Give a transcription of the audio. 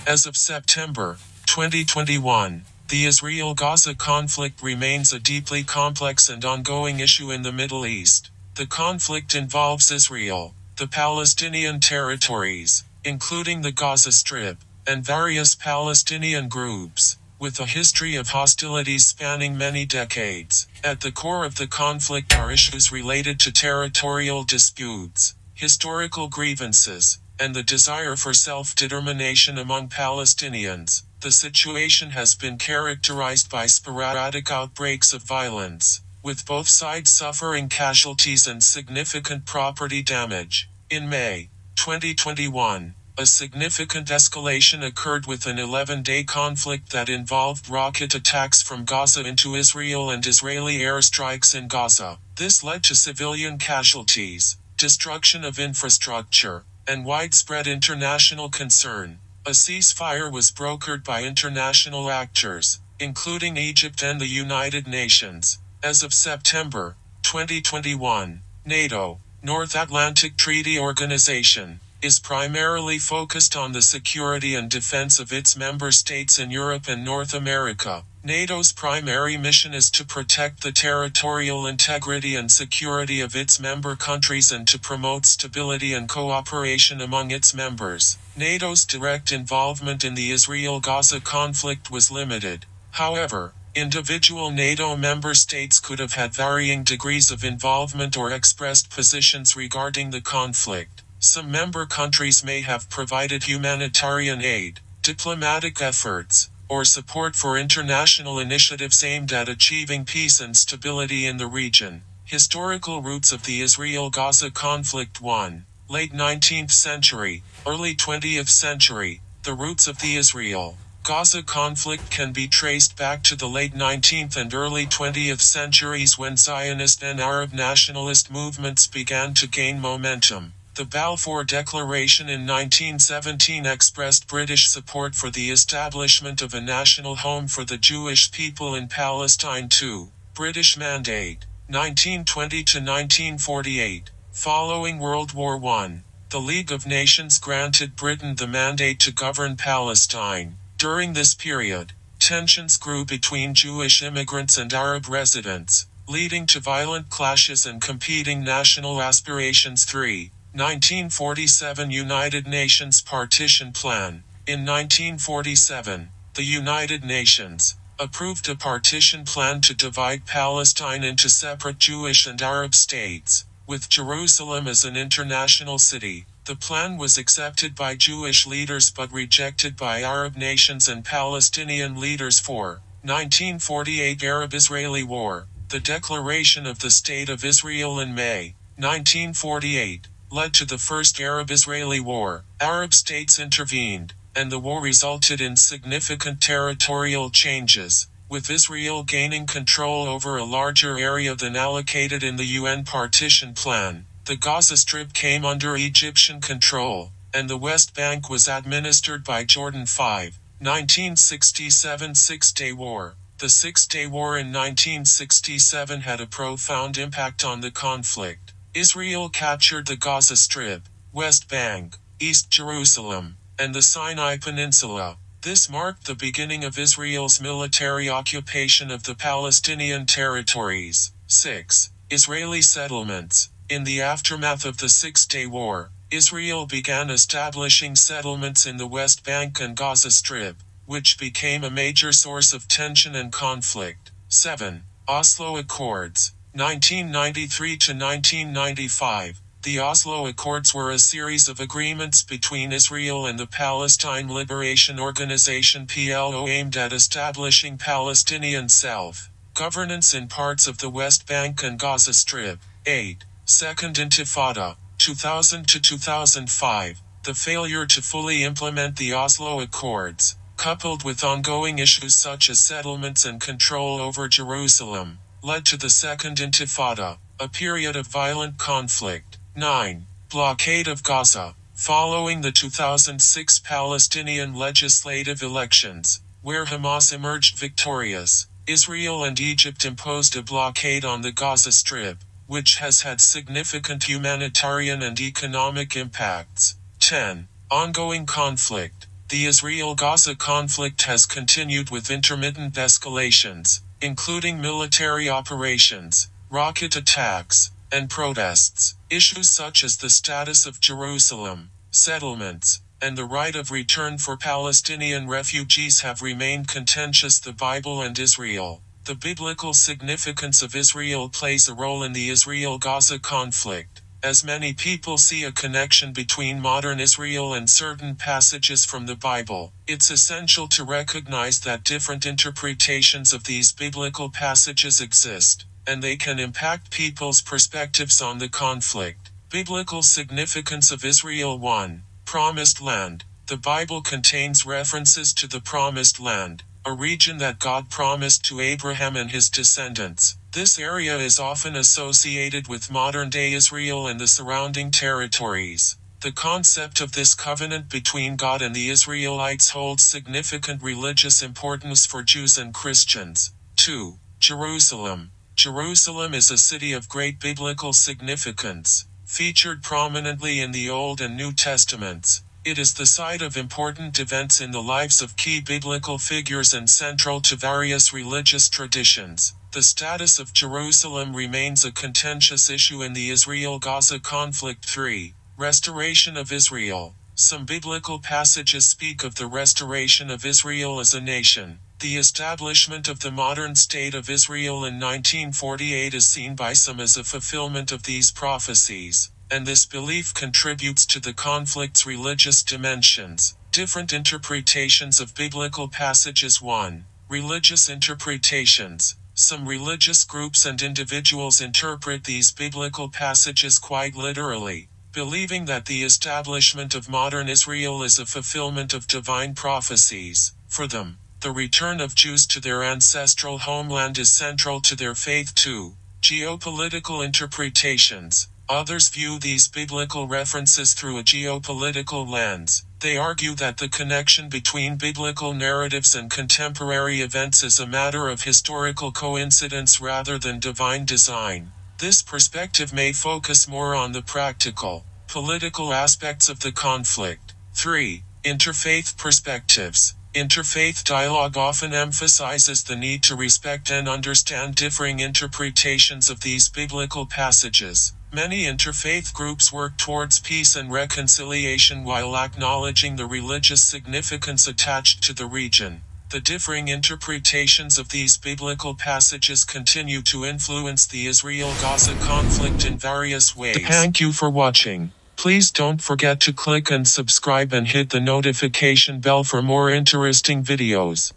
As of September 2021, the Israel-Gaza conflict remains a deeply complex and ongoing issue in the Middle East. The conflict involves Israel, the Palestinian territories, including the Gaza Strip, and various Palestinian groups, with a history of hostilities spanning many decades. At the core of the conflict are issues related to territorial disputes, historical grievances, and the desire for self-determination among Palestinians. The situation has been characterized by sporadic outbreaks of violence, with both sides suffering casualties and significant property damage. In May 2021, a significant escalation occurred with an 11-day conflict that involved rocket attacks from Gaza into Israel and Israeli airstrikes in Gaza. This led to civilian casualties, destruction of infrastructure, and widespread international concern. A ceasefire was brokered by international actors, including Egypt and the United Nations. As of September 2021, NATO, North Atlantic Treaty Organization, is primarily focused on the security and defense of its member states in Europe and North America. NATO's primary mission is to protect the territorial integrity and security of its member countries and to promote stability and cooperation among its members. NATO's direct involvement in the Israel-Gaza conflict was limited. However, individual NATO member states could have had varying degrees of involvement or expressed positions regarding the conflict. Some member countries may have provided humanitarian aid, diplomatic efforts, or support for international initiatives aimed at achieving peace and stability in the region. Historical roots of the Israel-Gaza conflict. 1. Late 19th century, early 20th century. The roots of the Israel-Gaza conflict can be traced back to the late 19th and early 20th centuries when Zionist and Arab nationalist movements began to gain momentum. The Balfour Declaration in 1917 expressed British support for the establishment of a national home for the Jewish people in Palestine. 2. British Mandate, 1920 to 1948. Following World War I, the League of Nations granted Britain the mandate to govern Palestine. During this period, tensions grew between Jewish immigrants and Arab residents, leading to violent clashes and competing national aspirations. 3. 1947 United Nations Partition Plan. In 1947, the United Nations approved a partition plan to divide Palestine into separate Jewish and Arab states, with Jerusalem as an international city. The plan was accepted by Jewish leaders but rejected by Arab nations and Palestinian leaders. 4. 1948 Arab-Israeli War. The declaration of the State of Israel in May 1948 led to the First Arab-Israeli War. Arab states intervened, and the war resulted in significant territorial changes, with Israel gaining control over a larger area than allocated in the UN partition plan. The Gaza Strip came under Egyptian control, and the West Bank was administered by Jordan. 5. 1967 Six-Day War. The Six-Day War in 1967 had a profound impact on the conflict. Israel captured the Gaza Strip, West Bank, East Jerusalem, and the Sinai Peninsula. This marked the beginning of Israel's military occupation of the Palestinian territories. 6. Israeli settlements. In the aftermath of the Six-Day War, Israel began establishing settlements in the West Bank and Gaza Strip, which became a major source of tension and conflict. 7. Oslo Accords. 1993 to 1995. The Oslo Accords were a series of agreements between Israel and the Palestine Liberation Organization (PLO) aimed at establishing Palestinian self-governance in parts of the West Bank and Gaza Strip. 8. Second Intifada, 2000 to 2005. The failure to fully implement the Oslo Accords, coupled with ongoing issues such as settlements and control over Jerusalem, led to the Second Intifada, a period of violent conflict. 9. Blockade of Gaza. Following the 2006 Palestinian legislative elections, where Hamas emerged victorious, Israel and Egypt imposed a blockade on the Gaza Strip, which has had significant humanitarian and economic impacts. 10. Ongoing conflict. The Israel-Gaza conflict has continued with intermittent escalations, including military operations, rocket attacks, and protests. Issues such as the status of Jerusalem, settlements, and the right of return for Palestinian refugees have remained contentious. The Bible and Israel. The biblical significance of Israel plays a role in the Israel-Gaza conflict, as many people see a connection between modern Israel and certain passages from the Bible. It's essential to recognize that different interpretations of these biblical passages exist, and they can impact people's perspectives on the conflict. Biblical significance of Israel. 1. Promised Land. The Bible contains references to the Promised Land, a region that God promised to Abraham and his descendants. This area is often associated with modern-day Israel and the surrounding territories. The concept of this covenant between God and the Israelites holds significant religious importance for Jews and Christians. 2. Jerusalem. Jerusalem is a city of great biblical significance, featured prominently in the Old and New Testaments. It is the site of important events in the lives of key biblical figures and central to various religious traditions. The status of Jerusalem remains a contentious issue in the Israel-Gaza conflict. 3. Restoration of Israel. Some biblical passages speak of the restoration of Israel as a nation. The establishment of the modern state of Israel in 1948 is seen by some as a fulfillment of these prophecies, and this belief contributes to the conflict's religious dimensions. Different interpretations of biblical passages. 1. Religious interpretations. Some religious groups and individuals interpret these biblical passages quite literally, believing that the establishment of modern Israel is a fulfillment of divine prophecies. For them, the return of Jews to their ancestral homeland is central to their faith. 2. Geopolitical interpretations. Others view these biblical references through a geopolitical lens. They argue that the connection between biblical narratives and contemporary events is a matter of historical coincidence rather than divine design. This perspective may focus more on the practical, political aspects of the conflict. 3. Interfaith perspectives. Interfaith dialogue often emphasizes the need to respect and understand differing interpretations of these biblical passages. Many interfaith groups work towards peace and reconciliation while acknowledging the religious significance attached to the region. The differing interpretations of these biblical passages continue to influence the Israel-Gaza conflict in various ways. Thank you for watching. Please don't forget to click and subscribe and hit the notification bell for more interesting videos.